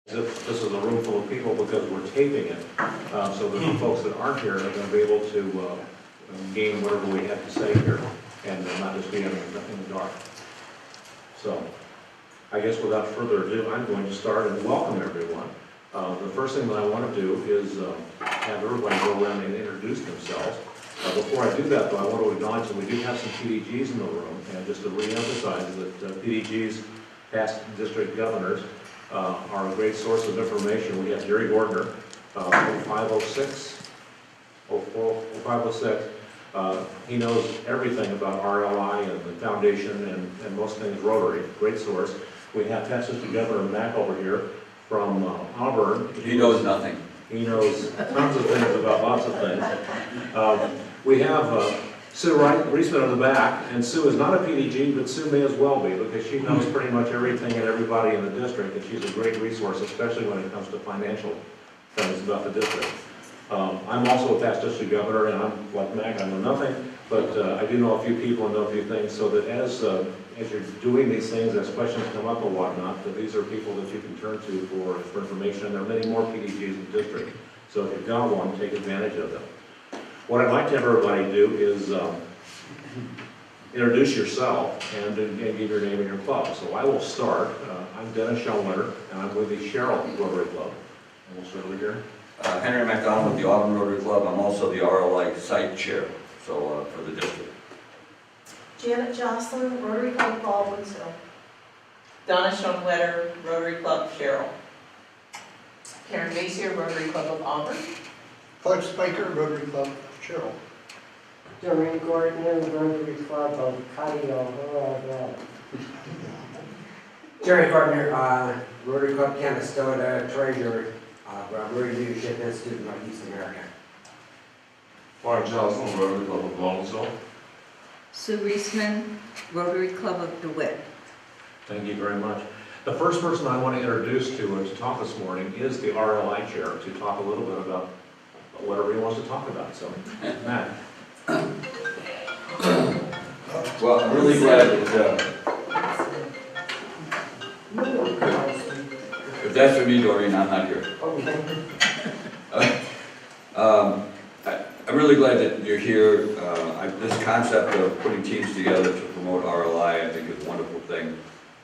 This is a room full of people because we're taping it, so that the folks that aren't here are going to be able to gain whatever we have to say here, and not just be in the dark. So, I guess without further ado, I'm going to start and welcome everyone. The first thing that I want to do is have everybody go around and introduce themselves. Before I do that, though, I want to acknowledge that we do have some PDGs in the room, and just to re-emphasize that PDGs, past district governors, are a great source of information. We have Jerry Gordner, 0506. He knows everything about RLI and the foundation and most things Rotary. Great source. We have past district governor Mac over here from Auburn. He knows nothing. He knows tons of things about lots of things. We have Sue Reisman in the back, and Sue is not a PDG, but Sue may as well be, because she knows pretty much everything and everybody in the district, and she's a great resource, especially when it comes to financial things about the district. I'm also a past district governor, and I'm like Mac, I know nothing, but I do know a few people and know a few things, so that as you're doing these things, as questions come up or whatnot, that these are people that you can turn to for information, and there are many more PDGs in the district, so if you've got one, take advantage of them. What I'd like to have everybody do is introduce yourself and give your name and your club. So I will start. I'm Dennis Schoenletter, and I'm with the Sherrill Rotary Club. And we'll start over here. Henry McDonald with the Auburn Rotary Club. I'm also the RLI site chair, so for the district. Janet Jocelyn, Rotary Club Baldwin's Hill. Donna Schoenletter, Rotary Club Sherrill. Karen Macier, Rotary Club of Auburn. Clark Spiker, Rotary Club Sherrill. Doreen Gordon, Rotary Club of Cadio. Jerry Gardner, Rotary Club Canastota, Treasurer, Rotary Leadership Institute, Northeast America. Mark Johnson, Rotary Club of Lawrenceville. Sue Reisman, Rotary Club of DeWitt. Thank you very much. The first person I want to introduce to talk this morning is the RLI chair to talk a little bit about whatever he wants to talk about. So, Matt. Well, I'm really glad that, if that's for me, Doreen, I'm not here. I'm really glad that you're here. This concept of putting teams together to promote RLI, I think, is a wonderful thing.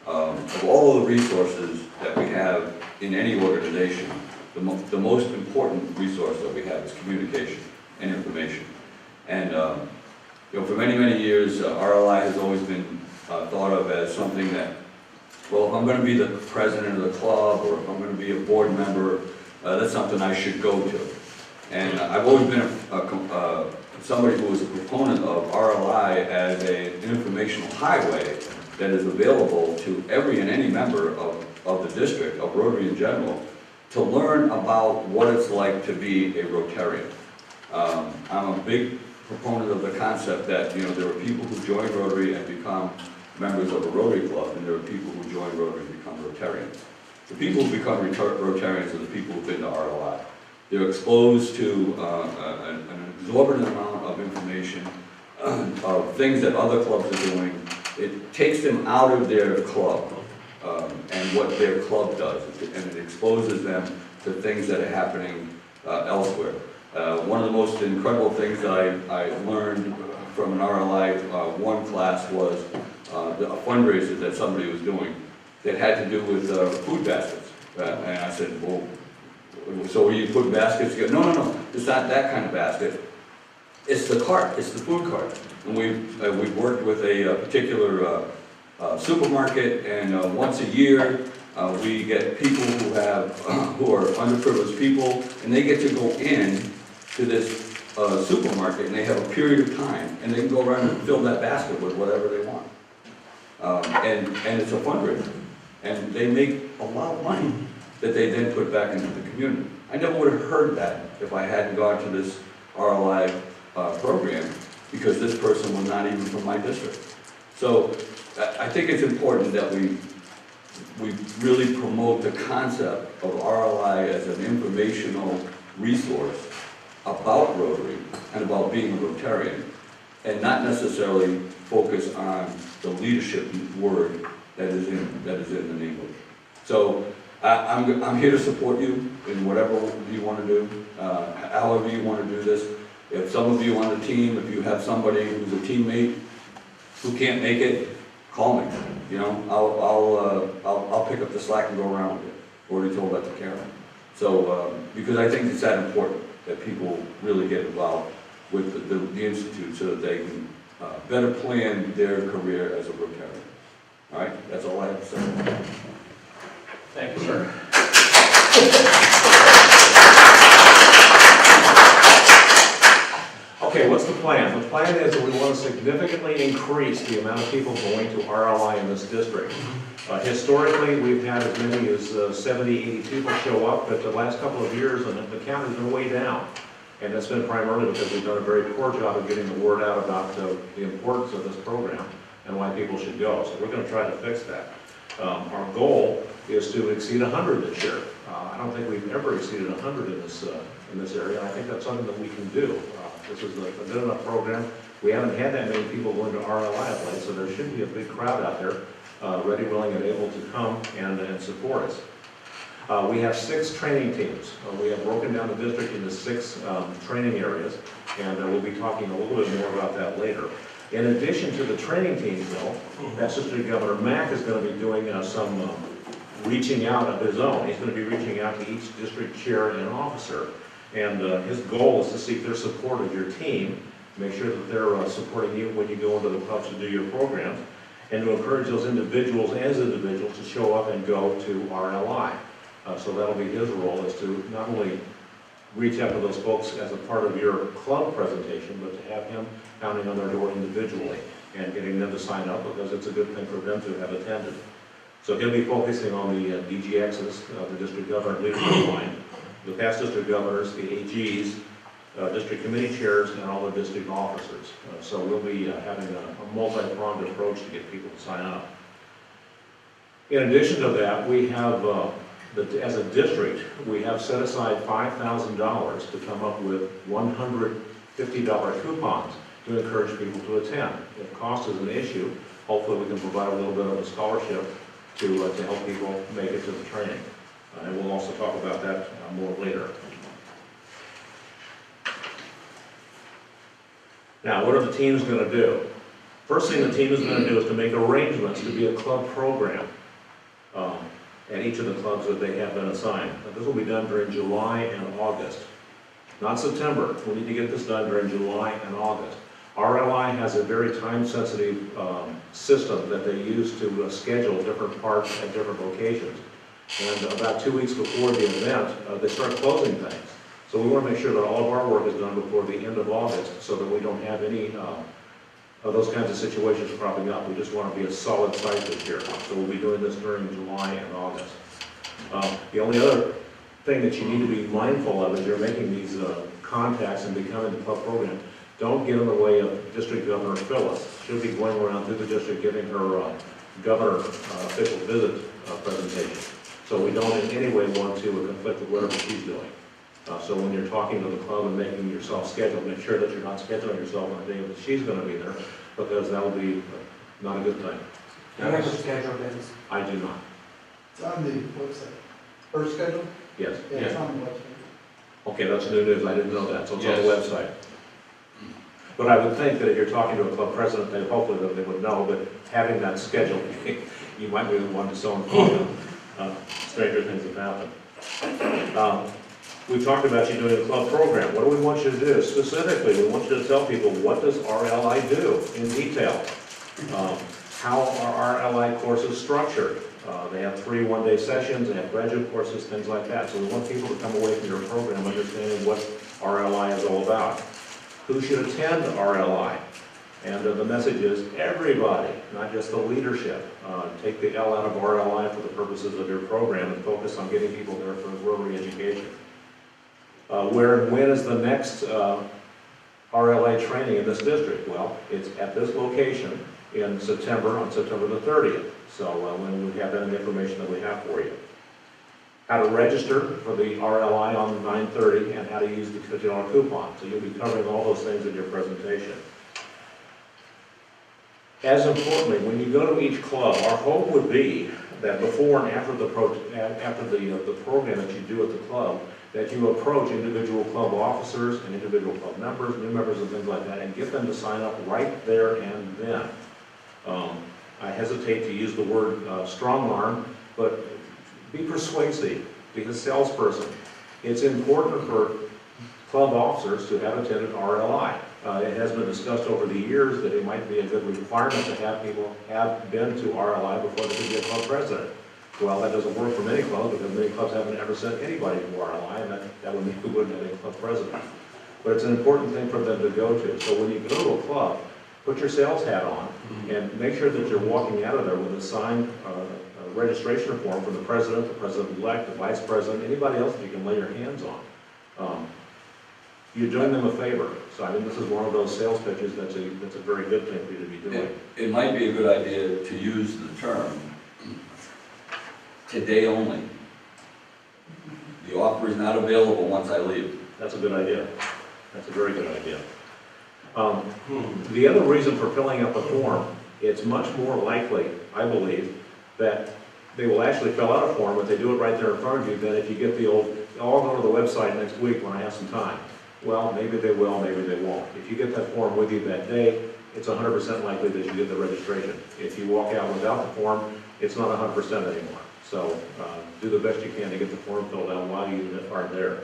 Of all of the resources that we have in any organization, the most important resource that we have is communication and information. And for many, many years, RLI has always been thought of as something that, well, if I'm going to be the president of the club or if I'm going to be a board member, that's something I should go to. And I've always been somebody who was a proponent of RLI as an informational highway that is available to every and any member of the district, of Rotary in general, to learn about what it's like to be a Rotarian. I'm a big proponent of the concept that, there are people who join Rotary and become members of a Rotary Club, and there are people who join Rotary and become Rotarians. The people who become Rotarians are the people who've been to RLI. They're exposed to an exorbitant amount of information, of things that other clubs are doing. It takes them out of their club and what their club does, and it exposes them to things that are happening elsewhere. One of the most incredible things that I learned from an RLI 1 class was a fundraiser that somebody was doing that had to do with food baskets. And I said, well, so you put baskets together? No, it's not that kind of basket. It's the cart, it's the food cart. And we've worked with a particular supermarket, and once a year we get people who are underprivileged people, and they get to go in to this supermarket, and they have a period of time, and they can go around and fill that basket with whatever they want. And it's a fundraiser, and they make a lot of money that they then put back into the community. I never would have heard that if I hadn't gone to this RLI program, because this person was not even from my district. So I think it's important that we really promote the concept of RLI as an informational resource about Rotary and about being a Rotarian, and not necessarily focus on the leadership word that is in the name of it. So I'm here to support you in whatever you want to do, however you want to do this. If some of you on the team, if you have somebody who's a teammate who can't make it, call me. You know, I'll pick up the slack and go around with it. Already told that to Karen. So, because I think it's that important that people really get involved with the Institute so that they can better plan their career as a Rotarian. All right, that's all I have to say. Thank you, sir. Okay, what's the plan? The plan is that we want to significantly increase the amount of people going to RLI in this district. Historically, we've had as many as 70, 80 people show up, but the last couple of years, the count has been way down. And that's been primarily because we've done a very poor job of getting the word out about the importance of this program and why people should go. So we're going to try to fix that. Our goal is to exceed 100 this year. I don't think we've ever exceeded 100 in this area, and I think that's something that we can do. This is a good enough program. We haven't had that many people going to RLI of late, so there should be a big crowd out there, ready, willing, and able to come and support us. We have 6 training teams. We have broken down the district into 6 training areas, and we'll be talking a little bit more about that later. In addition to the training teams, though, Assistant Governor Mack is going to be doing some reaching out of his own. He's going to be reaching out to each district chair and officer, and his goal is to seek their support of your team, make sure that they're supporting you when you go into the clubs to do your programs, and to encourage those individuals as individuals to show up and go to RLI. So that'll be his role, is to not only reach out to those folks as a part of your club presentation, but to have him pounding on their door individually and getting them to sign up, because it's a good thing for them to have attended. So he'll be focusing on the DGXs, the district governor leadership line, the past district governors, the AGs, district committee chairs, and all the district officers. So we'll be having a multi-pronged approach to get people to sign up. In addition to that, we have, as a district, we have set aside $5,000 to come up with $150 coupons to encourage people to attend. If cost is an issue, hopefully we can provide a little bit of a scholarship to help people make it to the training. And we'll also talk about that more later. Now, what are the teams going to do? First thing the team is going to do is to make arrangements to be a club program at each of the clubs that they have been assigned. Now, this will be done during July and August, not September. We need to get this done during July and August. RLI has a very time-sensitive system that they use to schedule different parts at different locations. And about 2 weeks before the event, they start closing things. So we want to make sure that all of our work is done before the end of August, so that we don't have any of those kinds of situations cropping up. We just want to be a solid site this year. So we'll be doing this during July and August. The only other thing that you need to be mindful of as you're making these contacts and becoming the club program, don't get in the way of District Governor Phyllis. She'll be going around through the district giving her governor official visit presentation. So we don't in any way want to conflict with whatever she's doing. So when you're talking to the club and making yourself scheduled, make sure that you're not scheduling yourself on a day that she's going to be there, because that will be not a good thing. Do you have a schedule, Dennis? I do not. It's on the website. First schedule? Yes. Yeah, it's on the website. Okay, that's new news. I didn't know that. So it's on the website. But I would think that if you're talking to a club president, they hopefully that they would know, but having that schedule, you might be the one to so inform them. Stranger things have happened. We talked about you doing a club program. What do we want you to do? Specifically, we want you to tell people, what does RLI do in detail? How are RLI courses structured? They have 3 one-day sessions, they have graduate courses, things like that. So we want people to come away from your program understanding what RLI is all about. Who should attend RLI? And the message is everybody, not just the leadership. Take the L out of RLI for the purposes of your program and focus on getting people there for Rotary education. Where and when is the next RLI training in this district? Well, it's at this location in September, on September the 30th. So when we have that information that we have for you. How to register for the RLI on 9/30 and how to use the $50 coupon. So you'll be covering all those things in your presentation. As importantly, when you go to each club, our hope would be that before and after the program that you do at the club, that you approach individual club officers and individual club members, new members and things like that, and get them to sign up right there and then. I hesitate to use the word strong arm, but be persuasive, be a salesperson. It's important for club officers to have attended RLI. It has been discussed over the years that it might be a good requirement to have people have been to RLI before they could be a club president. Well, that doesn't work for many clubs because many clubs haven't ever sent anybody to RLI, and that would mean we wouldn't have a club president. But it's an important thing for them to go to. So when you go to a club, put your sales hat on and make sure that you're walking out of there with a signed registration form from the president-elect, the vice president, anybody else that you can lay your hands on. You're doing them a favor. So I think this is one of those sales pitches that's a very good thing for you to be doing. It might be a good idea to use the term today only. The offer is not available once I leave. That's a good idea. That's a very good idea. The other reason for filling out the form, it's much more likely, I believe, that they will actually fill out a form, but they do it right there in front of you, than if you get the old, I'll go to the website next week when I have some time. Well, maybe they will, maybe they won't. If you get that form with you that day, it's 100% likely that you get the registration. If you walk out without the form, it's not 100% anymore. So do the best you can to get the form filled out while you are there.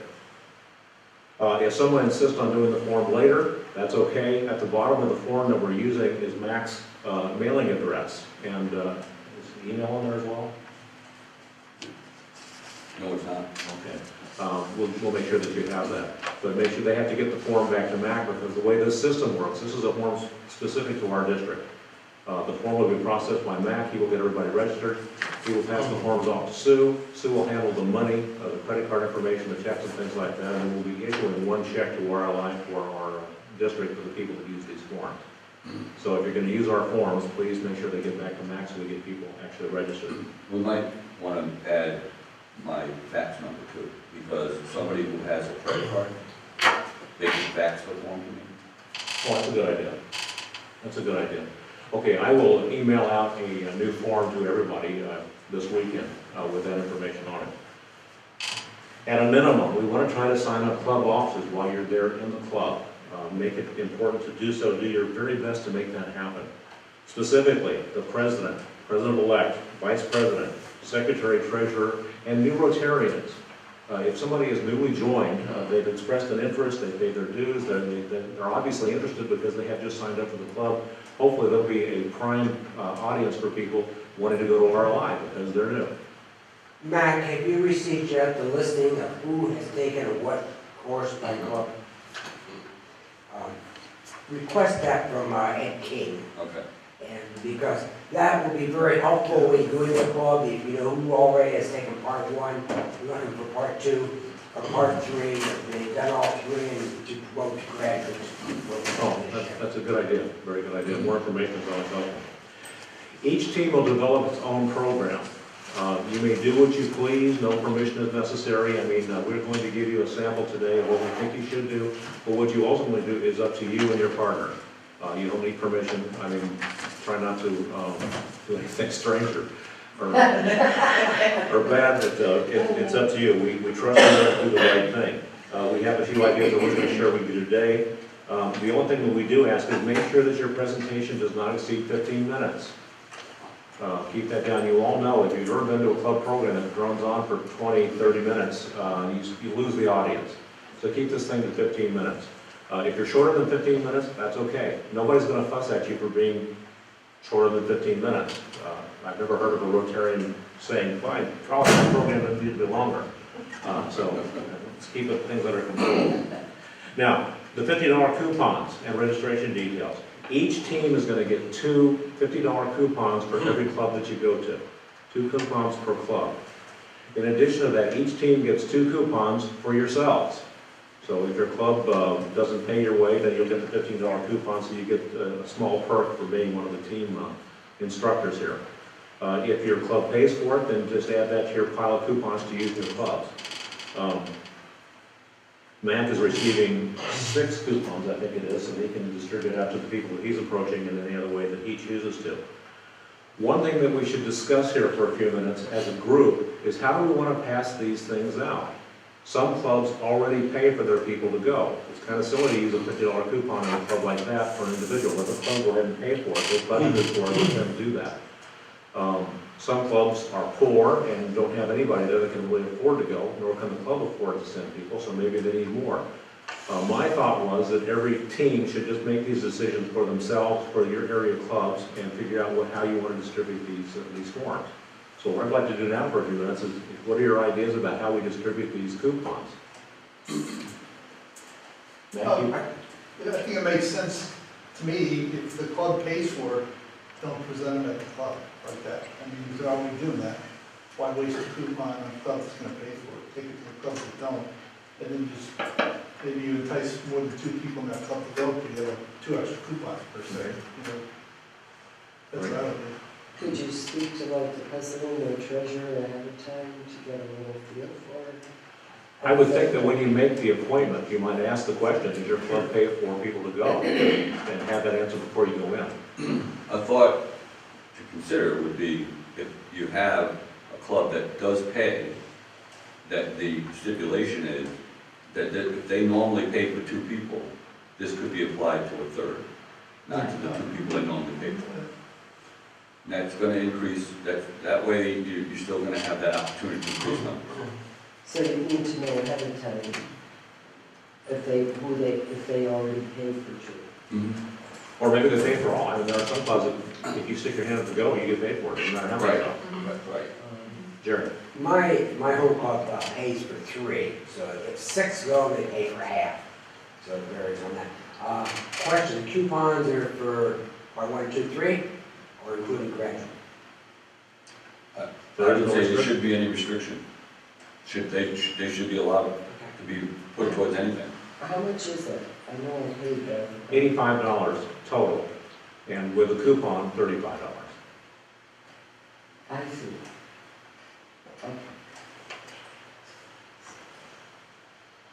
If someone insists on doing the form later, that's okay. At the bottom of the form that we're using is Mac's mailing address. And is the email on there as well? No, it's not. Okay. We'll make sure that you have that. But make sure they have to get the form back to Mac, because the way this system works, this is a form specific to our district. The form will be processed by Mac. He will get everybody registered. He will pass the forms off to Sue. Sue will handle the money, the credit card information, the checks and things like that, and we'll be issuing one check to RLI for our district for the people that use these forms. So if you're going to use our forms, please make sure they get back to Mac so we get people actually registered. We might want to add my fax number too, because somebody who has a credit card, they can fax the form to me. Oh, that's a good idea. That's a good idea. Okay, I will email out a new form to everybody this weekend with that information on it. At a minimum, we want to try to sign up club officers while you're there in the club. Make it important to do so. Do your very best to make that happen. Specifically, the president, president-elect, vice president, secretary, treasurer, and new Rotarians. If somebody is newly joined, they've expressed an interest, they paid their dues, they're obviously interested because they have just signed up for the club. Hopefully there'll be a prime audience for people wanting to go to RLI because they're new. Mac, have you received yet the listing of who has taken what course by club? Request that from Ed King. Okay. And because that will be very helpful when you go into the club, if you know who already has taken part one, you're looking for part two, or part three, if they've done all three, and to promote to graduates. Oh, that's a good idea, very good idea. More information is always helpful. Each team will develop its own program. You may do what you please, no permission is necessary. I mean, we're going to give you a sample today of what we think you should do, but what you ultimately do is up to you and your partner. You don't need permission. I mean, try not to do anything stranger or bad, but it's up to you. We trust you to do the right thing. We have a few ideas that we're going to share with you today. The only thing that we do ask is make sure that your presentation does not exceed 15 minutes. Keep that down. You all know if you've ever been to a club program that drones on for 20, 30 minutes, you lose the audience. So keep this thing to 15 minutes. If you're shorter than 15 minutes, that's okay. Nobody's going to fuss at you for being shorter than 15 minutes. I've never heard of a Rotarian saying, fine, probably the program doesn't need to be longer. So let's keep things under control. Now, the $50 coupons and registration details. Each team is going to get two $50 coupons for every club that you go to. 2 coupons per club. In addition to that, each team gets 2 coupons for yourselves. So if your club doesn't pay your way, then you'll get the $15 coupon, so you get a small perk for being one of the team instructors here. If your club pays for it, then just add that to your pile of coupons to use in your clubs. Mac is receiving 6 coupons, I think it is, and he can distribute out to the people that he's approaching in any other way that he chooses to. One thing that we should discuss here for a few minutes as a group is how do we want to pass these things out? Some clubs already pay for their people to go. It's kind of silly to use a $50 coupon in a club like that for an individual. Let the club go ahead and pay for it. They've budgeted for it, let them do that. Some clubs are poor and don't have anybody there that can really afford to go, nor can the club afford to send people, so maybe they need more. My thought was that every team should just make these decisions for themselves, for your area clubs, and figure out how you want to distribute these forms. So what I'd like to do now for a few minutes is, what are your ideas about how we distribute these coupons? Matthew? I think it makes sense to me, if the club pays for it, don't present them at the club like that. I mean, they're already doing that. Why waste a coupon on a club that's gonna pay for it? Take it to the clubs that don't, and then just, maybe you entice more than 2 people in that club to go, because you have 2 extra coupons per se, you know. That's what I would do. Could you speak to like the president or treasurer ahead of time to get a little feel for it? I would think that when you make the appointment, you might ask the question, does your club pay for people to go? And have that answer before you go in. A thought to consider would be if you have a club that does pay, that the stipulation is that if they normally pay for 2 people, this could be applied to a third, not to the 2 people they normally pay for. And that's going to increase, that way you're still going to have that opportunity to increase numbers. So you need to know ahead of time if they already paid for 2. Or maybe they pay for all. I mean, there are some clubs that if you stick your hand up to go, you get paid for it, no matter how many go. Right. Jerry? My home club pays for 3, so if 6 go, they pay for half. So it varies on that. Question, coupons are for part 1, 2, 3, or including graduate? I would say there shouldn't be any restriction. They should be allowed to be put towards anything. How much is it? I know I paid that. $85 total, and with a coupon, $35. I see. Okay.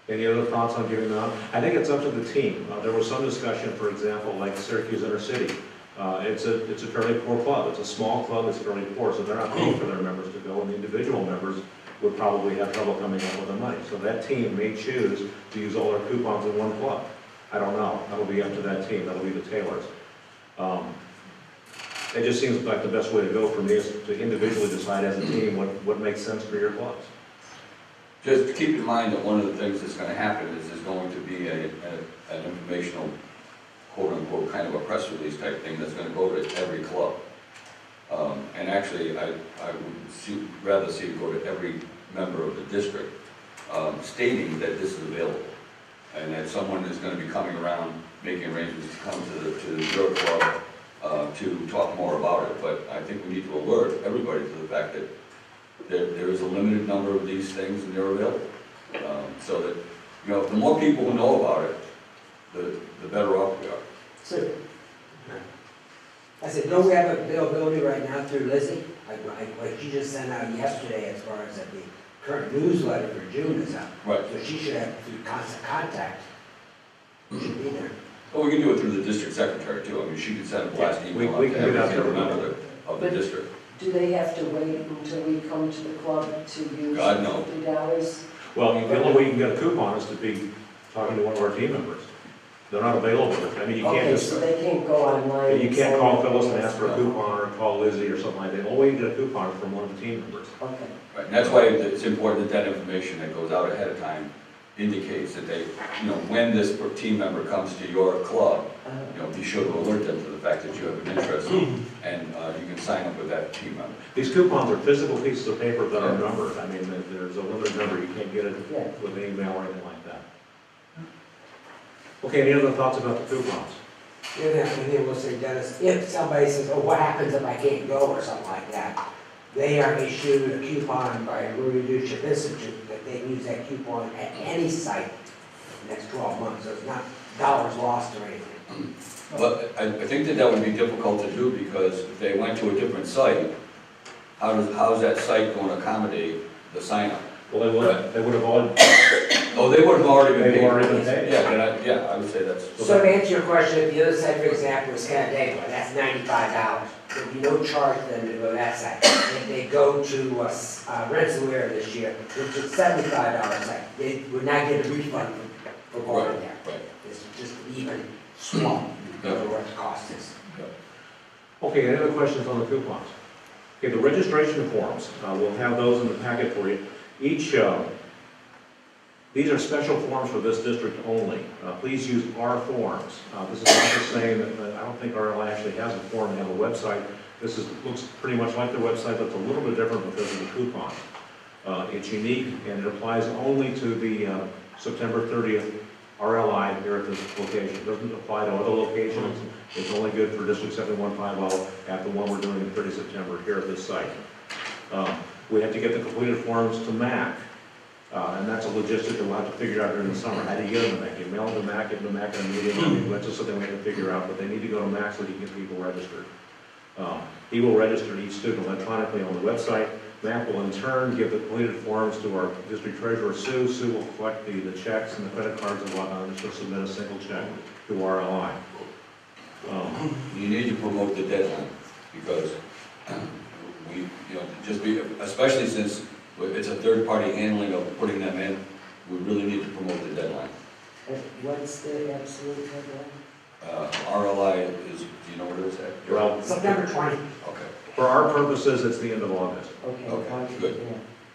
Any other thoughts on giving them out? I think it's up to the team. There was some discussion, for example, like Syracuse Inner City. It's a fairly poor club. It's a small club, it's fairly poor, so they're not paying for their members to go, and the individual members would probably have trouble coming up with the money. So that team may choose to use all their coupons in one club. I don't know. That'll be up to that team. That'll be the Taylors. It just seems like the best way to go for me is to individually decide as a team what makes sense for your clubs. Just keep in mind that one of the things that's going to happen is there's going to be an informational, quote-unquote, kind of a press release type thing that's going to go to every club. And actually, I would rather see it go to every member of the district, stating that this is available, and that someone is going to be coming around making arrangements to come to your club to talk more about it. But I think we need to alert everybody to the fact that there is a limited number of these things and they're available. So that, you know, the more people who know about it, the better off we are. So, I said, don't we have availability right now through Lizzie? Like she just sent out yesterday as far as that the current newsletter for June is out. Right. So she should have through constant contact. She should be there. Well, we can do it through the district secretary too. I mean, she can send a blast email out we to can get every out single there. member of the district. Do they have to wait until we come to the club to use God, no. $50? Well, the only way you can get a coupon is to be talking to one of our team members. They're not available. I mean, you can't Okay, just, so they can't go online. you and can't say call that Phyllis they and ask for a asked coupon or call Lizzie or something like that. The only way you get a coupon is from one of the team members. Okay. Right. And that's why it's important that information that goes out ahead of time indicates that they, you know, when this team member comes to your club, you know, be sure to alert them to the fact that you have an interest and you can sign up with that team member. These coupons are physical pieces of paper that are numbered. I mean, there's a limited number. You can't get it with an email or anything like that. Okay, any other thoughts about the coupons? And then we'll say, Dennis, if somebody says, oh, what happens if I can't go or something like that? They are issued a coupon by a Rural Leadership Institute that they can use that coupon at any site in the next 12 months. So it's not dollars lost or anything. But I think that would be difficult to do because if they went to a different site, how's that site going to accommodate the sign up? Well, they would have already, Oh, they would have already been paid. they've already been paid. Yeah, I would say that's. So to answer your question, if the other side, for example, is Canandaigua, that's $95. there'll be no charge for them to go that site. If they go to Rensselaer this year, which is $75 site, they would not get a refund for going there. Right. It's just even small, Yeah. for what the cost is. Okay, any other questions on the coupons? Okay, the registration forms, we'll have those in the packet for you. Each, these are special forms for this district only. Please use our forms. This is not just saying that, I don't think RLI actually has a form, they have a website. This looks pretty much like their website, but it's a little bit different because of the coupon. It's unique and it applies only to the September 30th RLI here at this location. It doesn't apply to other locations. It's only good for District 7150 at the one we're doing in 30 September here at this site. We have to get the completed forms to MAC, and that's a logistic that we'll have to figure out during the summer. How do you get them to MAC? You mail them to MAC, get them to MAC in a meeting. That's just something we have to figure out, but they need to go to MAC so he can get people registered. He will register each student electronically on the website. MAC will in turn give the completed forms to our district treasurer, Sue. Sue will collect the checks and the credit cards and whatnot, and she'll submit a single check to RLI. You need to promote the deadline, because especially since it's a third-party handling of putting them in, we really need to promote the deadline. And what's the absolute deadline? RLI is, do you know what it is at? Well, September 20th. Okay. for our purposes, it's the end of August. Okay, good.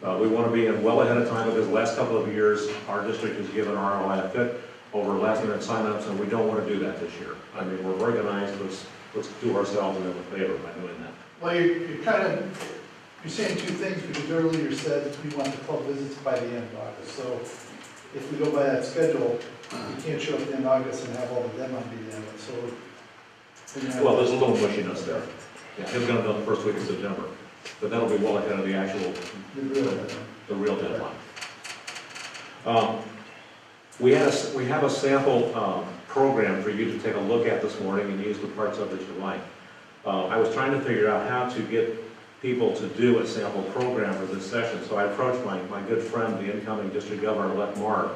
Yeah. We want to be in well ahead of time because the last couple of years, our district has given ROI a fit over last-minute signups, and we don't want to do that this year. I mean, we're organized, let's do ourselves a favor by doing that. Well, you're saying two things, because earlier you said we want the club visits by the end of August. So if we go by that schedule, we can't show up at the end of August and have all the deadline be the end of it, so. Well, there's a little mushiness there. Yeah, it's going to be the first week of September, but that'll be well ahead of the actual, the real deadline. We have a sample program for you to take a look at this morning and use the parts of it you like. I was trying to figure out how to get people to do a sample program for this session, so I approached my good friend, the incoming district governor-elect Mark,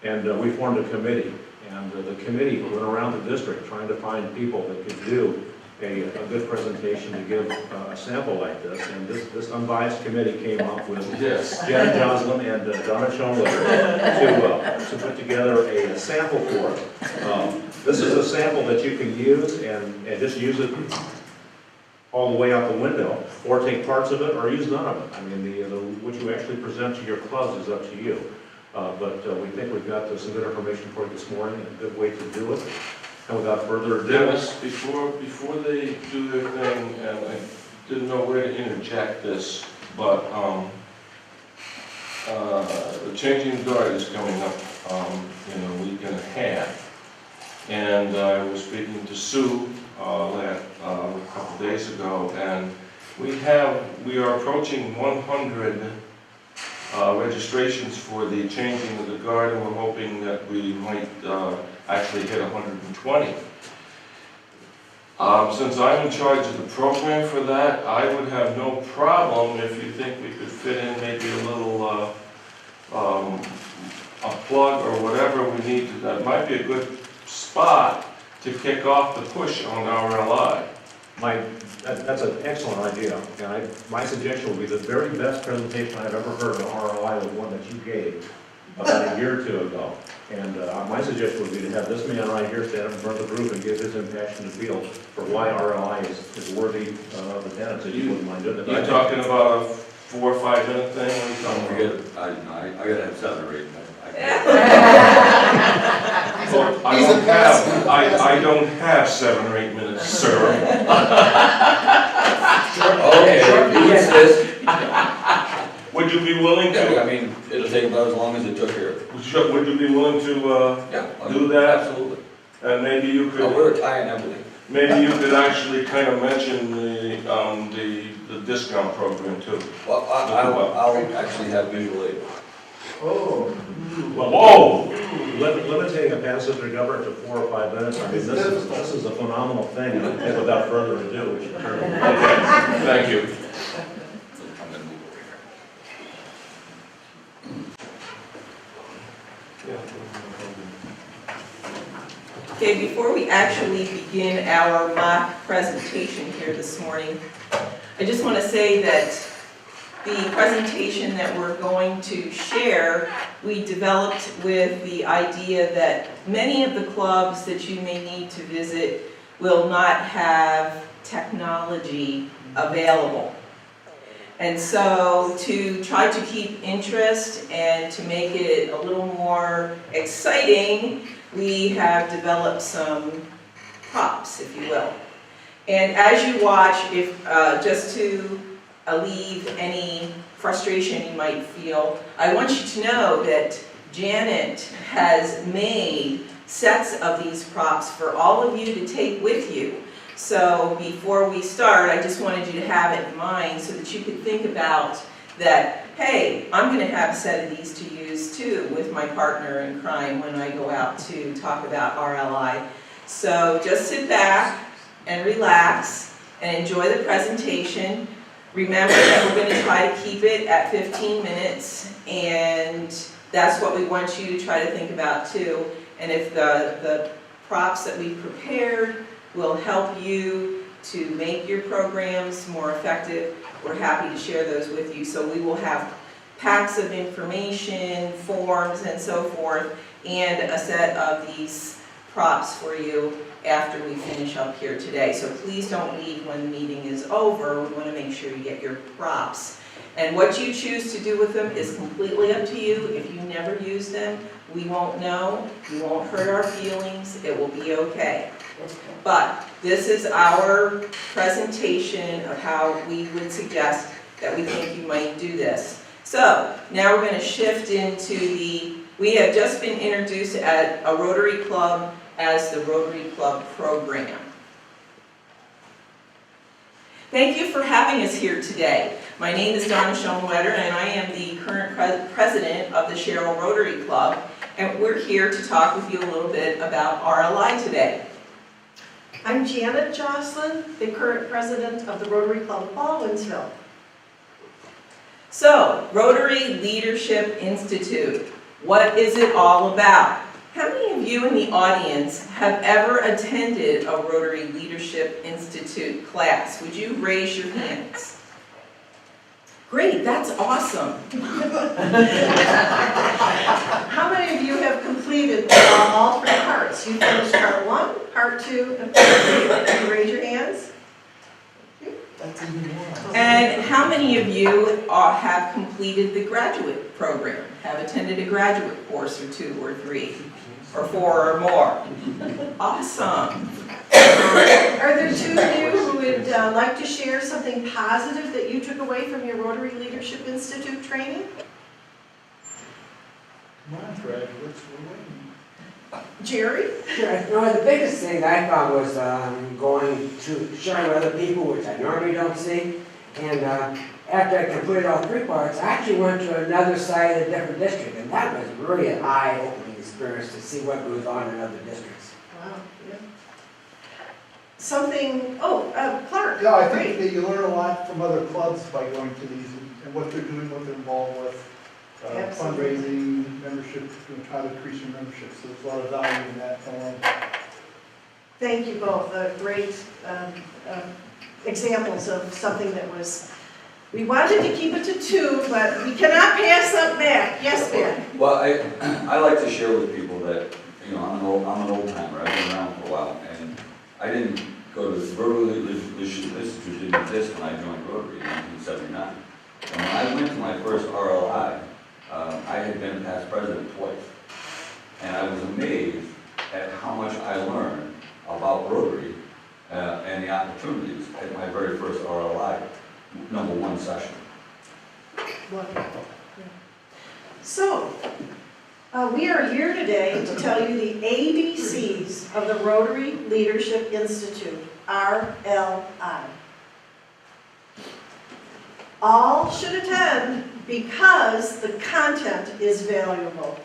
and we formed a committee. And the committee went around the district trying to find people that could do a good presentation to give a sample like this. And this unbiased committee came up with Jen Joslin and Donna Schoenlitter to put together a sample for us. This is a sample that you can use and just use it all the way out the window, or take parts of it, or use none of it. I mean, what you actually present to your clubs is up to you. But we think we've got some good information for you this morning, and a good way to do it. And without further ado, Dennis, before they do their thing, and I didn't know where to interject this, but the Changing the Guard is coming up in a week and a half. And I was speaking to Sue a couple days ago, and we are approaching 100 registrations for the Changing of the Guard, and we're hoping that we might actually hit 120. Since I'm in charge of the program for that, I would have no problem if you think we could fit in maybe a little a plug or whatever we need to. That might be a good spot to kick off the push on RLI. That's an excellent idea, and my suggestion would be the very best presentation I've ever heard on ROI was one that you gave about a year or two ago. And my suggestion would be to have this man right here stand up in front of the group and give his impassioned appeal for why ROI is worthy of attendance, if you wouldn't mind doing it. You're talking about a 4 or 5 minute thing? Don't forget, I gotta have 7 or 8 minutes. I don't have 7 or 8 minutes, sir. Okay, you insist. Would you be willing Yeah, I to, mean, it'll take about as long as it took here. would you be willing to Yeah. do that? Absolutely. And maybe you I'll could, wear a tie and everything. maybe you could actually kind of mention the discount program too. Well, I'll actually have visual aid. Oh. Whoa! Limiting a passive government to 4 or 5 minutes, I mean, this is a phenomenal thing, and I think without further ado, we should turn it over. Okay, thank you. I'm gonna move over here. Okay, before we actually begin our mock presentation here this morning, I just want to say that the presentation that we're going to share, we developed with the idea that many of the clubs that you may need to visit will not have technology available. And so to try to keep interest and to make it a little more exciting, we have developed some props, if you will. And as you watch, if just to alleviate any frustration you might feel, I want you to know that Janet has made sets of these props for all of you to take with you. So before we start, I just wanted you to have it in mind so that you could think about that, hey, I'm going to have a set of these to use too with my partner in crime when I go out to talk about RLI. So just sit back and relax and enjoy the presentation. Remember that we're going to try to keep it at 15 minutes, and that's what we want you to try to think about too. And if the props that we prepared will help you to make your programs more effective, we're happy to share those with you. So we will have packs of information, forms, and so forth, and a set of these props for you after we finish up here today. So please don't leave when the meeting is over. We want to make sure you get your props. And what you choose to do with them is completely up to you. If you never use them, we won't know. You won't hurt our feelings. It will be okay. But this is our presentation of how we would suggest that we think you might do this. So now we're going to shift into we have just been introduced at a Rotary Club as the Rotary Club program. Thank you for having us here today. My name is Donna Schoenwetter, and I am the current president of the Sherrill Rotary Club, and we're here to talk with you a little bit about RLI today. I'm Janet Jocelyn, the current president of the Rotary Club of Baldwinsville. So, Rotary Leadership Institute, what is it all about? How many of you in the audience have ever attended a Rotary Leadership Institute class? Would you raise your hands? Great, that's awesome. How many of you have completed all three parts? You finished part 1, part 2, and part 3. Can you raise your hands? That's even more. And how many of you have completed the graduate program? Have attended a graduate course or 2 or 3 or 4 or more? Awesome. Are there 2 of you who would like to share something positive that you took away from your Rotary Leadership Institute training? Come on, graduates, we're waiting. Jerry? Sure. No, the biggest thing I found was going to share with other people, which I normally don't see. And after I completed all 3 parts, I actually went to another site in a different district, and that was really an eye-opening experience to see what goes on in other districts. Wow, yeah. Something, Clark. Yeah, I Great. think that you learn a lot from other clubs by going to these and what they're doing, what they're involved with. Absolutely. Fundraising, membership, how to increase your membership, so there's a lot of value in that alone. Thank you both. Great examples of something that we wanted to keep it to 2, but we cannot pass up back. Yes, Ben? Well, I like to share with people that, you know, I'm an old timer, I've been around for a while, and I didn't go to the Rotary Leadership Institute, didn't exist when I joined Rotary in 1979. And when I went to my first RLI, I had been past president twice. And I was amazed at how much I learned about Rotary and the opportunities at my very first RLI #1 session. Wonderful. So, we are here today to tell you the ABCs of the Rotary Leadership Institute, RLI. All should attend because the content is valuable.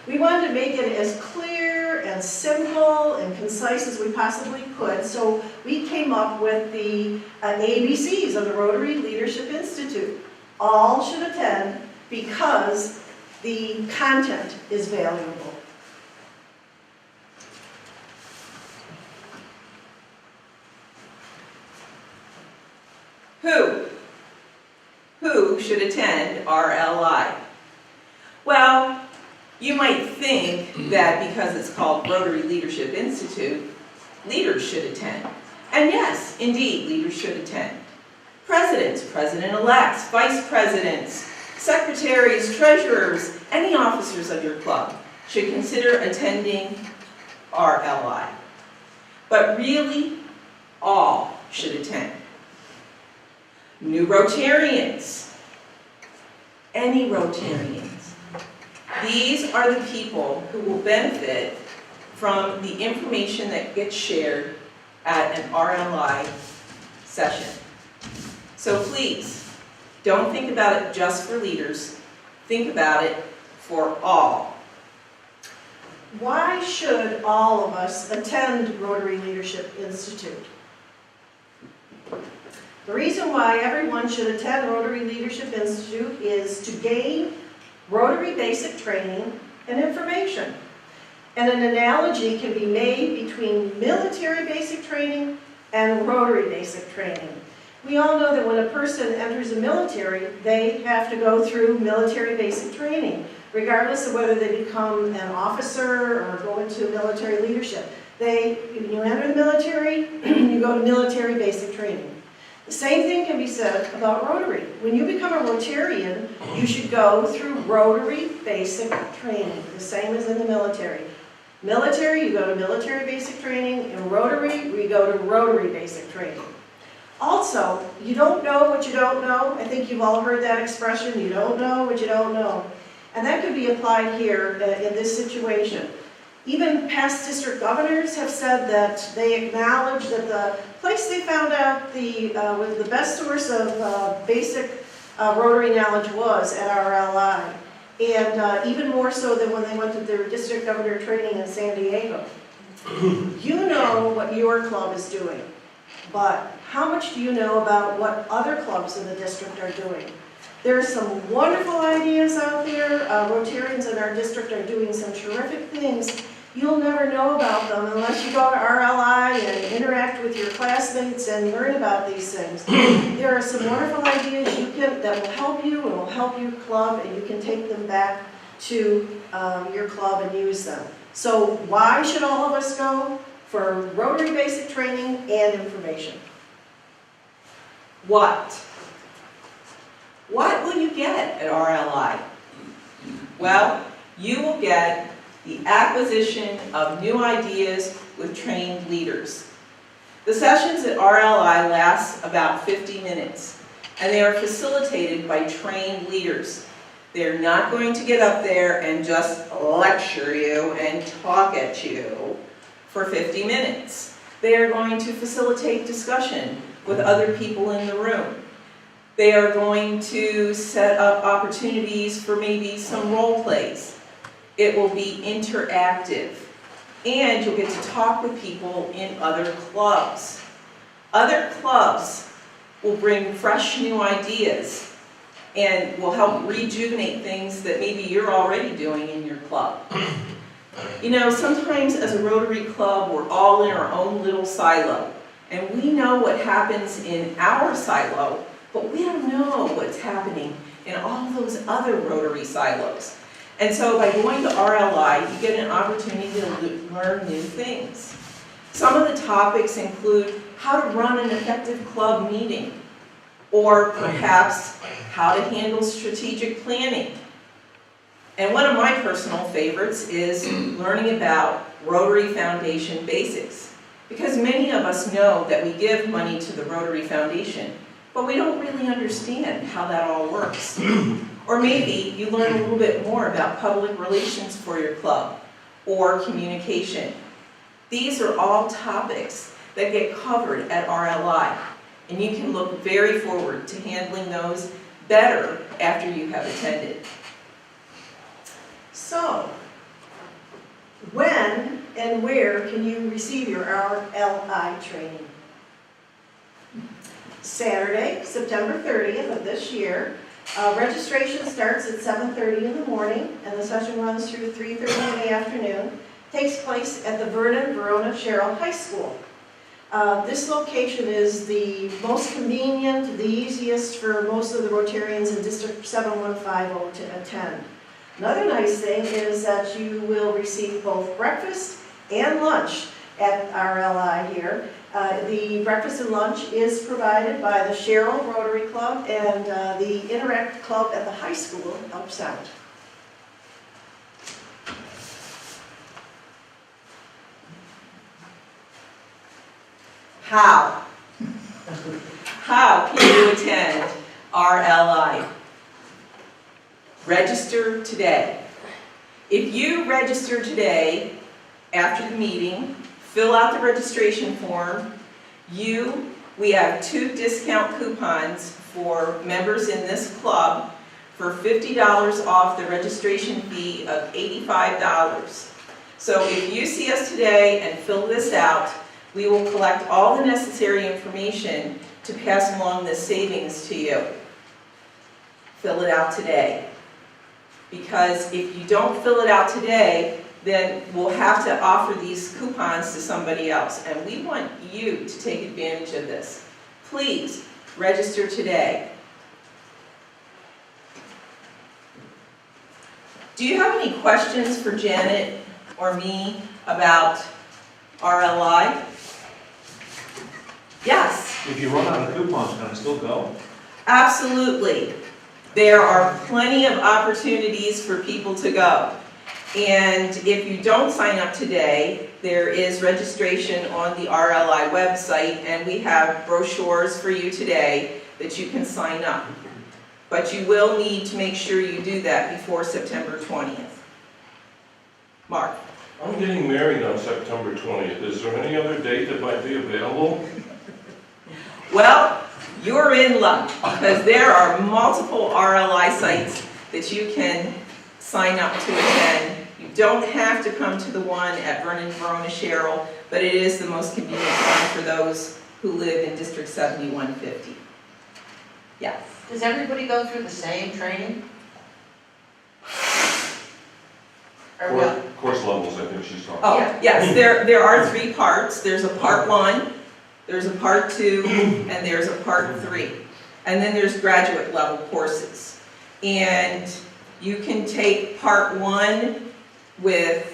We wanted to make it as clear and simple and concise as we possibly could, so we came up with the ABCs of the Rotary Leadership Institute. All should attend because the content is valuable. RLI? Well, you might think that because it's called Rotary Leadership Institute, leaders should attend. And yes, indeed, leaders should attend. Presidents, president-elects, vice presidents, secretaries, treasurers, any officers of your club should consider attending RLI. But really, all should attend. New Rotarians, any Rotarians. These are the people who will benefit from the information that gets shared at an RLI session. So please, don't think about it just for leaders. Think about it for all. Why should all of us attend Rotary Leadership Institute? The reason why everyone should attend Rotary Leadership Institute is to gain Rotary basic training and information. And an analogy can be made between military basic training and Rotary basic training. We all know that when a person enters the military, they have to go through military basic training, regardless of whether they become an officer or go into military leadership. You enter the military, you go to military basic training. The same thing can be said about Rotary. When you become a Rotarian, you should go through Rotary basic training, the same as in the military. Military, you go to military basic training. In Rotary, we go to Rotary basic training. Also, you don't know what you don't know. I think you've all heard that expression, you don't know what you don't know. And that could be applied here in this situation. Even past district governors have said that they acknowledge that the place they found out was the best source of basic Rotary knowledge was at RLI. And even more so than when they went to their district governor training in San Diego. You know what your club is doing, but how much do you know about what other clubs in the district are doing? There are some wonderful ideas out there. Rotarians in our district are doing some terrific things. You'll never know about them unless you go to RLI and interact with your classmates and learn about these things. There are some wonderful ideas that will help you and will help your club, and you can take them back to your club and use them. So why should all of us go? For Rotary basic training and information. What will you get at RLI? Well, you will get the acquisition of new ideas with trained leaders. The sessions at RLI last about 50 minutes, and they are facilitated by trained leaders. They're not going to get up there and just lecture you and talk at you for 50 minutes. They are going to facilitate discussion with other people in the room. They are going to set up opportunities for maybe some role plays. It will be interactive. And you'll get to talk with people in other clubs. Other clubs will bring fresh new ideas and will help rejuvenate things that maybe you're already doing in your club. You know, sometimes as a Rotary club, we're all in our own little silo. And we know what happens in our silo, but we don't know what's happening in all those other Rotary silos. And so by going to RLI, you get an opportunity to learn new things. Some of the topics include how to run an effective club meeting, or perhaps how to handle strategic planning. And one of my personal favorites is learning about Rotary Foundation basics, because many of us know that we give money to the Rotary Foundation, but we don't really understand how that all works. Or maybe you learn a little bit more about public relations for your club, or communication. These are all topics that get covered at RLI, and you can look very forward to handling those better after you have attended. So, when and where can you receive your RLI training? Saturday, September 30th of this year. Registration starts at 7:30 in the morning, and the session runs through 3:30 in the afternoon. Takes place at the Vernon Verona Sherrill High School. This location is the most convenient, the easiest for most of the Rotarians in District 7150 to attend. Another nice thing is that you will receive both breakfast and lunch at RLI here. The breakfast and lunch is provided by the Cheryl Rotary Club, and the Interact Club at the high school helps out. How? How can you attend RLI? Register today. If you register today, after the meeting, fill out the registration form. We have 2 discount coupons for members in this club for $50 off the registration fee of $85. So if you see us today and fill this out, we will collect all the necessary information to pass along this savings to you. Fill it out today. Because if you don't fill it out today, then we'll have to offer these coupons to somebody else. And we want you to take advantage of this. Please, register today. Do you have any questions for Janet or me about RLI? Yes. If you run out of coupons, can I still go? Absolutely. There are plenty of opportunities for people to go. And if you don't sign up today, there is registration on the RLI website, and we have brochures for you today that you can sign up. But you will need to make sure you do that before September 20th. Mark? I'm getting married on September 20th. Is there any other date that might be available? Well, you're in luck, because there are multiple RLI sites that you can sign up to attend. You don't have to come to the one at Vernon, Verona, Cheryl, but it is the most convenient one for those who live in District 7150. Yes. Does everybody go through the same training? Or what? Course levels, I think she's talking. Oh, Yeah. yes, there are 3 parts. There's a part 1, there's a part 2, and there's a part 3. And then there's graduate level courses. And you can take part 1 with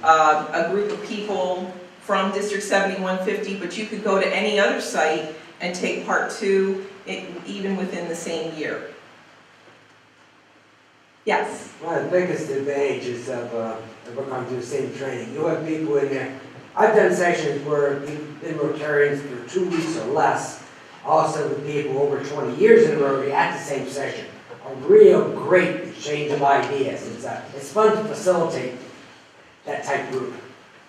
a group of people from District 7150, but you could go to any other site and take part 2 even within the same year. Yes? One of the biggest advantages of we're going through the same training, you have people in there. I've done sessions where you've been Rotarians for 2 weeks or less, also with people over 20 years in a Rotary at the same session. A real great exchange of ideas. It's fun to facilitate that type group.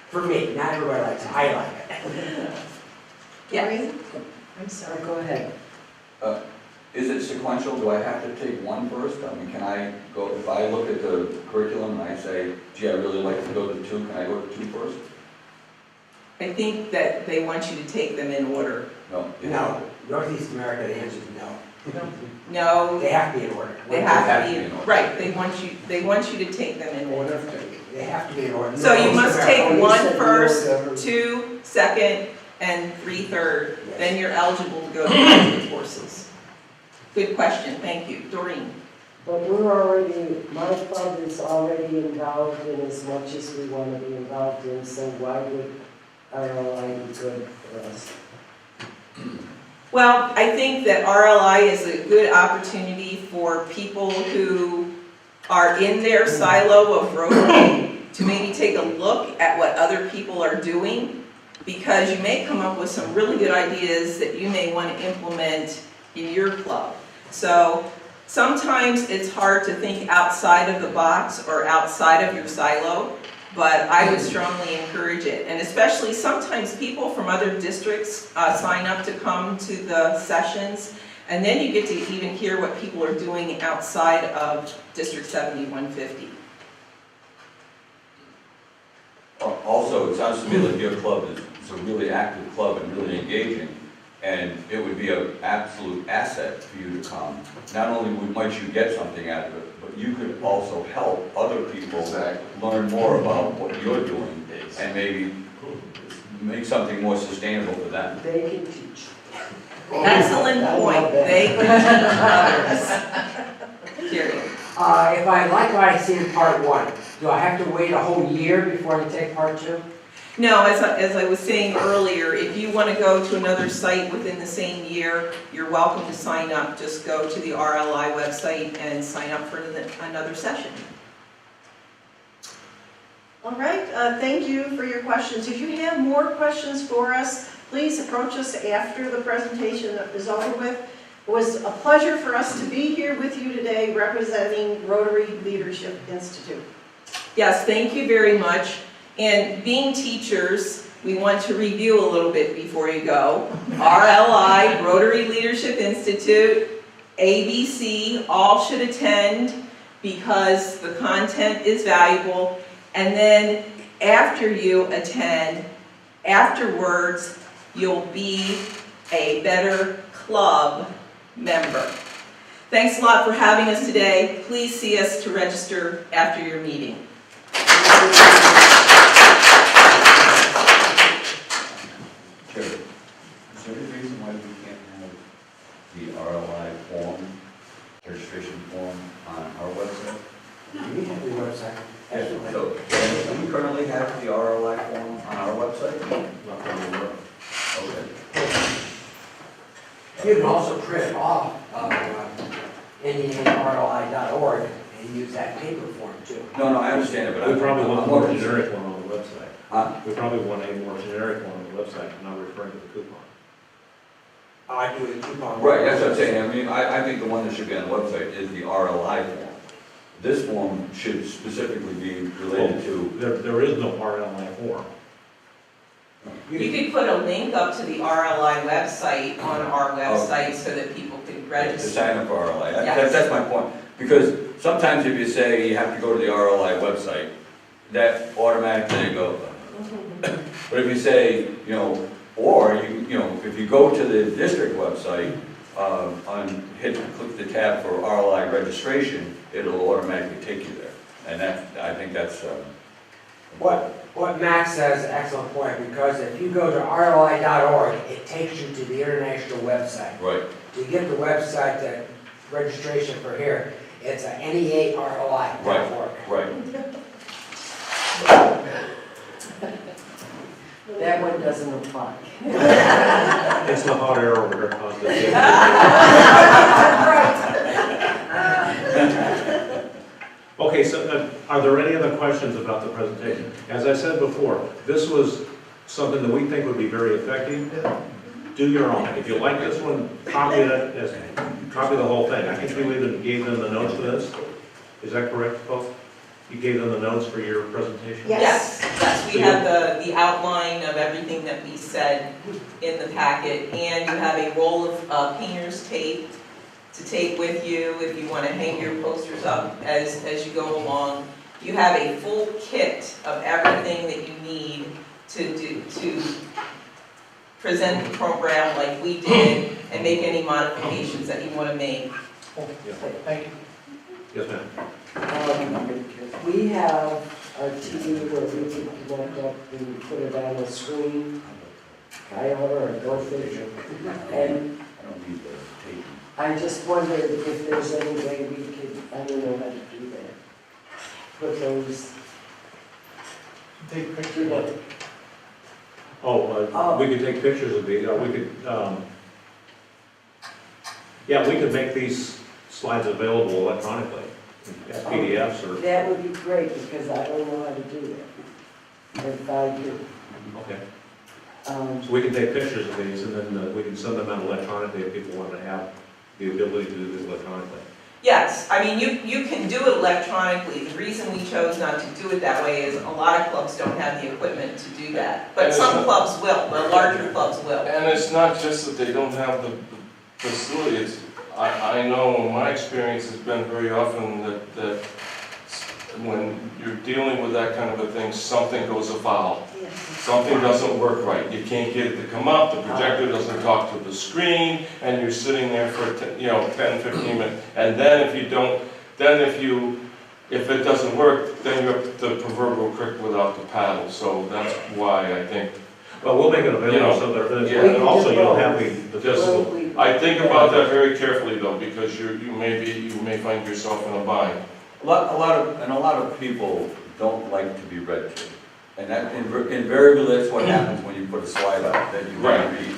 For me, not everybody likes it, I like it. Yes. I'm sorry. Go ahead. Is it sequential? Do I have to take one first? I mean, can I go, if I look at the curriculum and I say, gee, I really like to go to 2, can I go to 2 first? I think that they want you to take them in order. No. No, Northeast America, the answer is no. No, They have to be in order. they have to be, right, they want you to take them in order. They have to be in order. So you must Northeast take America. you 1 said first, no, 2 second, and 3 third. Then you're eligible to go to the courses. Good question, thank you. Doreen? But my club is already involved in as much as we want to be involved in, so why would RLI be good for us? Well, I think that RLI is a good opportunity for people who are in their silo of Rotary to maybe take a look at what other people are doing, because you may come up with some really good ideas that you may want to implement in your club. So sometimes it's hard to think outside of the box or outside of your silo, but I would strongly encourage it. And especially sometimes people from other districts sign up to come to the sessions, and then you get to even hear what people are doing outside of District 7150. Also, it sounds to me like your club is a really active club and really engaging, and it would be an absolute asset for you to come. Not only might you get something out of it, but you could also help other people learn more about what you're doing, and maybe make something more sustainable for them. They can teach. Excellent point, they can teach others. Jerry? If I like what I see in part one, do I have to wait a whole year before I take part two? No, as I was saying earlier, if you want to go to another site within the same year, you're welcome to sign up. Just go to the RLI website and sign up for another session. All right, thank you for your questions. If you have more questions for us, please approach us after the presentation is over with. It was a pleasure for us to be here with you today representing Rotary Leadership Institute. Yes, thank you very much. And being teachers, we want to review a little bit before you go. RLI, Rotary Leadership Institute, ABC, all should attend because the content is valuable. And then after you attend, afterwards, you'll be a better club member. Thanks a lot for having us today. Please see us to register after your meeting. Chair, is there any reason why we can't have the RLI form, registration form on our website? We have the website. So, do we currently have the RLI form on our website? Not that I'm aware of. Okay. You can also print it off of NEARLI.org and use that paper form too. No, I understand it, but We probably want a I'm more wondering- generic one on the website. Huh? We probably want a more generic one on the website, not referring to the coupon. I do the coupon. Right, that's what I'm saying. I mean, I think the one that should be on the website is the RLI form. This form should specifically be related to, There is no RLI form. You could put a link up to the RLI website on our website so that people can to register. sign up for RLI. Yes. That's my point. Because sometimes if you say you have to go to the RLI website, that automatically goes. But if you say, or if you go to the district website, click the tab for RLI registration, it'll automatically take you there. And I think that's, What Max says is an excellent point, because if you go to RLI.org, it takes you to the international website. right. To get the website, the registration for here, it's a NEARLI.org. Right. That one doesn't apply. It's the hot air over here caused it. Okay, so are there any other questions about the presentation? As I said before, this was something that we think would be very effective. Do your own. If you like this one, copy it, copy the whole thing. I think you even gave them the notes for this. Is that correct, folks? You gave them the notes for your presentation? Yes. Yes, we have the outline of everything that we said in the packet, and you have a roll of painter's tape to take with you if you want to hang your posters up as you go along. You have a full kit of everything that you need to present the program like we did and make any modifications that you want to make. Thank you. Yes, ma'am. We have a TV where we can connect up and put it on a screen, Kyle or Go Fishing. And I don't need the tape. I just wondered if there's any way we could, I don't know how to do that. Put those, Take you pictures. know, We could take pictures of these, or we could, yeah, we could make these slides available electronically, as PDFs or, that would be great because I don't know how to do that. If I do. okay. Um, So we can take pictures of these and then we can send them out electronically if people want to have the ability to do this electronically. Yes, I mean, you can do it electronically. The reason we chose not to do it that way is a lot of clubs don't have the equipment to do that. But some clubs will, the larger clubs will. And it's not just that they don't have the facilities. I know in my experience has been very often that when you're dealing with that kind of a thing, something goes afoul. Something doesn't work right. You can't get it to come up, the projector doesn't talk to the screen, and you're sitting there for 10, 15 minutes. And then if it doesn't work, then you're the proverbial crick without the paddle. So that's why I think, Well, we'll make it available so that, and also you'll have the physical. I think about that very carefully though, because you may find yourself in a bind. A lot of people don't like to be read to. And that, invariably, that's what happens when you put a slide up that you want to read.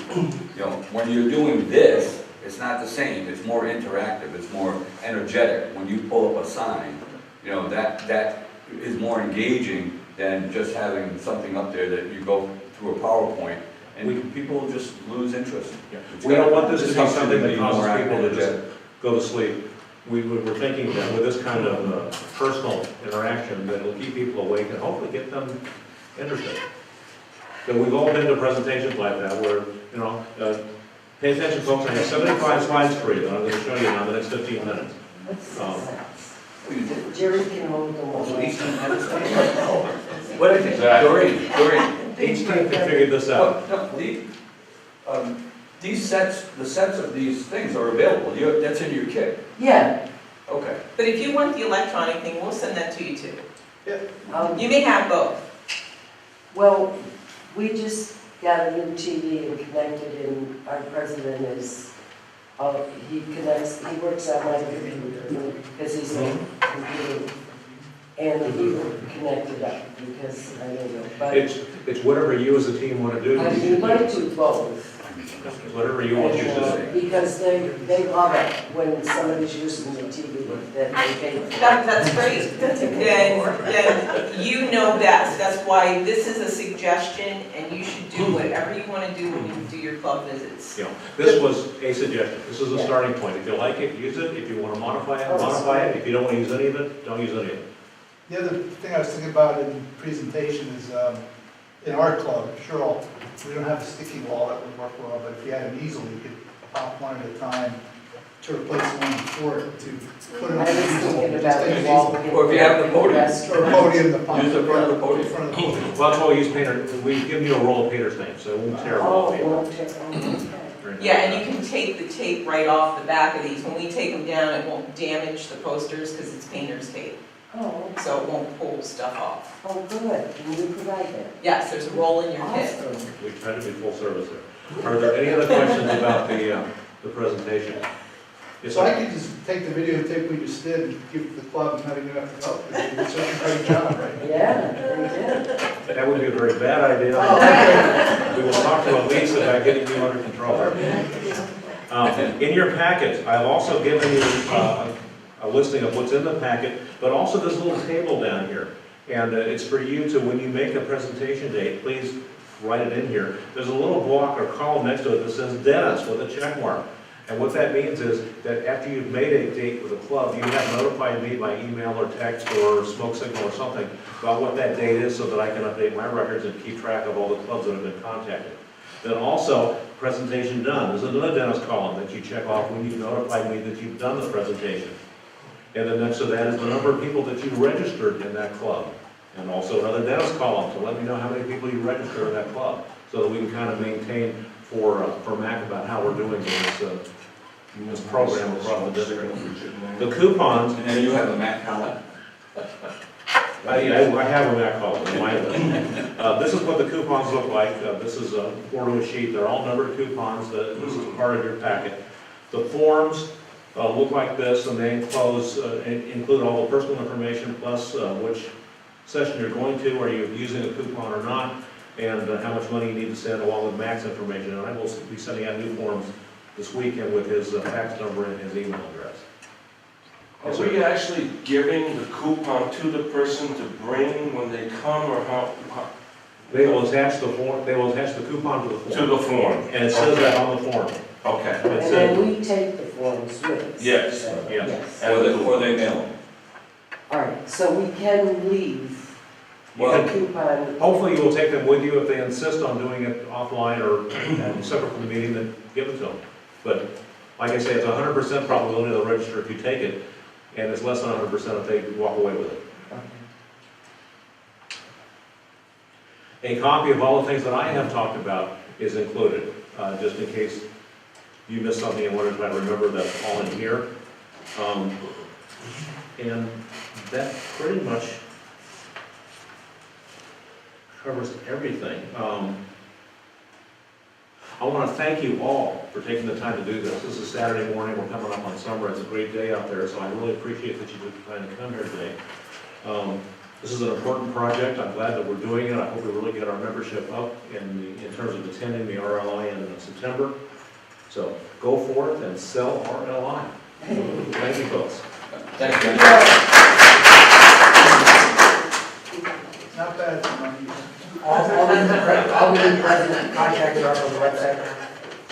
You know, when you're doing this, it's not the same, it's more interactive, it's more energetic. When you pull up a sign, you know, that is more engaging than just having something up there that you go through a PowerPoint, and people just lose interest. We don't want this to be helps you something that be more causes people to just energetic. go to sleep. We're thinking that with this kind of personal interaction, that it'll keep people awake and hopefully get them interested. So we've all been to presentations like that where, you know, pay attention folks, I have 75 slides for you that I'm going to show you now in the next 15 minutes. Jerry can hold them all. What is it? Exactly. Doreen, Each team can figure this out. these sets, the sets of these things are available, that's in your kit. Yeah. Okay. But if you want the electronic thing, we'll send that to you too. You Um, may have both. Well, we just got a new TV and connected, and our president is, he works on my computer, because he's a computer. And he connected up, because I don't know, but It's whatever you as a team want to do. I would like to both. Whatever you want to do. Because they love it when somebody's using the TV that they pay for. That's great. Then you know best. That's why this is a suggestion, and you should do whatever you want to do when you do your club visits. You know, this was a suggestion. This is a starting point. If you like it, use it. If you want to modify it, modify it. If you don't want to use any of it, don't use any of it. The other thing I was thinking about in presentation is, in our club, sure, we don't have a sticky wall that would work well, but if you had an easel, you could pop one at a time to replace the one before it, to put it on I was the easel. thinking Just about take the an wall. easel. Or if you have the podium. Or a podium, the podium. Use the front of the podium. In front of the podium. Well, that's why we use painter. We've given you a roll of painter stamps, so it won't tear Oh, off. well, okay. Yeah, and you can take the tape right off the back of these. When we take them down, it won't damage the posters because it's painter's tape. Oh, So it won't pull stuff off. oh, good, can you provide that? Yes, there's a roll in your kit. Awesome. We try to be full service there. Are there any other questions about the presentation? Yes, So I sir. could just take the videotape we just did and give it to the club and not even have to help. They did such a great job, right? Yeah, they did. That would be a very bad idea. Oh, We will talk to Elise about getting you under control. In your packet, I've also given you a listing of what's in the packet, but also this little table down here. And it's for you to, when you make a presentation date, please write it in here. There's a little block or column next to it that says Dennis with a check mark. And what that means is that after you've made a date with a club, you have notified me by email or text or smoke signal or something about what that date is so that I can update my records and keep track of all the clubs that have been contacted. Then also, presentation done. There's another Dennis column that you check off when you've notified me that you've done the presentation. And then next to that is the number of people that you registered in that club. And also another Dennis column to let me know how many people you registered in that club, so that we can kind of maintain for Mac about how we're doing this program across the district. The coupons, And then you have a Mac column. I have a Mac column in my list. This is what the coupons look like. This is a 4-to-a sheet. They're all numbered coupons. This is part of your packet. The forms look like this, and they include all the personal information plus which session you're going to, are you using a coupon or not, and how much money you need to send along with Mac's information. And I will be sending out new forms this weekend with his fax number and his email address. Are we actually giving the coupon to the person to bring when they come, or how? They will attach the form. They will attach the coupon to the form. To the form. And it says that on the form. Okay. It and says, then we take the forms with us. Yes. Yes. Or they mail them. All right, so we can leave Well, the coupon. hopefully you will take them with you. If they insist on doing it offline or separate from the meeting, then give it to them. But like I say, it's 100% probability they'll register if you take it, and it's less than 100% if they walk away with it. A copy of all the things that I have talked about is included, just in case you missed something and wanted to try to remember that's all in here. And that pretty much covers everything. want to thank you all for taking the time to do this. This is Saturday morning, we're coming up on summer, it's a great day out there, so I really appreciate that you took the time to come here today. This is an important project, I'm glad that we're doing it, I hope we really get our membership up in terms of attending the RLI in September. So go forth and sell RLI. Thank you, folks. Thank you. Not bad, All the new president contacts are up on the website.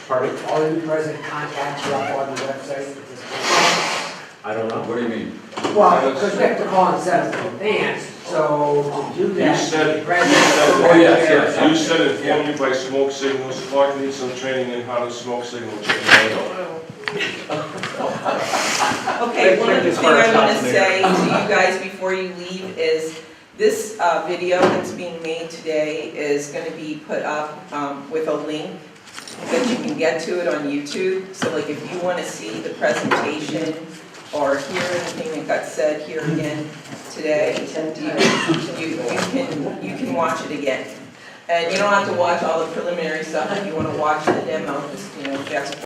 Pardon? All the new president contacts are up on the website at this point. I don't know. What do you mean? Well, because we have to call and set up in advance, so to do that. You said- the president- Oh, yes. You said inform you by smoke signals, Clark needs some training in how to smoke signal tornado. Okay, one other thing I want to say to you guys before you leave is this video that's being made today is going to be put up with a link that you can get to it on YouTube. So like if you want to see the presentation or hear anything that got said here again today, you can watch it again. And you don't have to watch all the preliminary stuff if you want to watch the demo, just, just